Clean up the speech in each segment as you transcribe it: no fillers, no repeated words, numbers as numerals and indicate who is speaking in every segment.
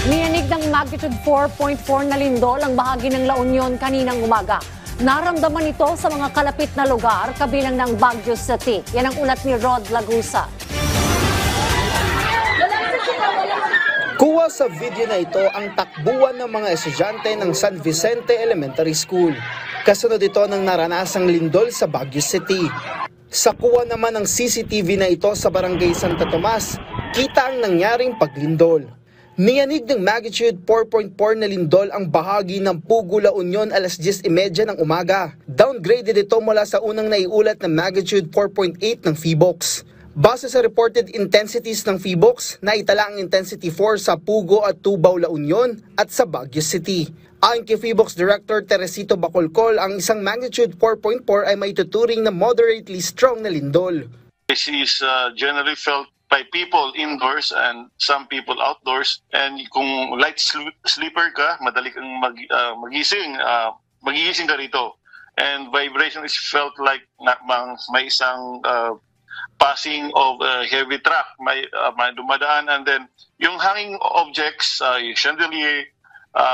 Speaker 1: Niyanig ng magnitude 4.4 na lindol ang bahagi ng La Union kaninang umaga. Naramdaman ito sa mga kalapit na lugar kabilang ng Baguio City. Yan ang ulat ni Rod Lagusa.
Speaker 2: Kuha sa video na ito ang takbuhan ng mga estudyante ng San Vicente Elementary School. Kasunod ito ng naranasang lindol sa Baguio City. Sa kuha naman ng CCTV na ito sa Barangay Santa Tomas, kita ang nangyaring paglindol. Niyanig ng magnitude 4.4 na lindol ang bahagi ng Pugo, La Union alas 10:30 ng umaga. Downgraded ito mula sa unang naiulat na magnitude 4.8 ng PHIVOLCS. Base sa reported intensities ng PHIVOLCS, naitala ang intensity 4 sa Pugo at Tubao, La Union at sa Baguio City. Ayon kay PHIVOLCS Director Teresito Bacolcol, ang isang magnitude 4.4 ay maituturing na moderately strong na lindol.
Speaker 3: This is generally felt by people indoors and some people outdoors. And kung light sleeper ka, madali kang magising ka rito. And vibration is felt like may isang passing of a heavy truck, may dumadaan, and then yung hanging objects, chandelier,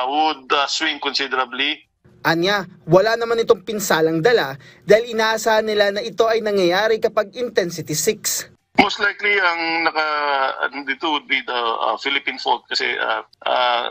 Speaker 3: would swing considerably.
Speaker 2: Anya, wala naman itong pinsalang dala dahil inaasahan nila na ito ay nangyayari kapag intensity 6.
Speaker 3: Most likely ang dito would be the Philippine fault kasi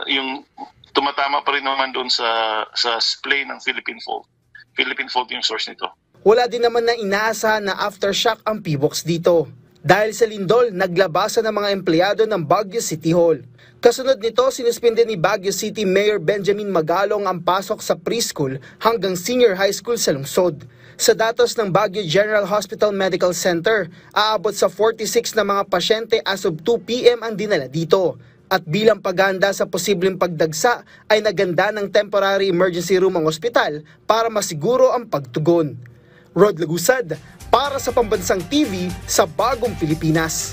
Speaker 3: yung tumatama pa rin naman doon sa plane ng Philippine fault. Philippine fault yung source nito.
Speaker 2: Wala din naman na inaasahan na aftershock ang PHIVOLCS dito. Dahil sa lindol, naglabasan ng mga empleyado ng Baguio City Hall. Kasunod nito, sinuspinde ni Baguio City Mayor Benjamin Magalong ang pasok sa preschool hanggang senior high school sa lungsod. Sa datos ng Baguio General Hospital Medical Center, aabot sa 46 na mga pasyente as of 2 p.m. ang dinala dito. At bilang paghahanda sa posibleng pagdagsa ay naganda ng temporary emergency room ang ospital para masiguro ang pagtugon. Rod Lagusad, para sa Pambansang TV sa Bagong Pilipinas.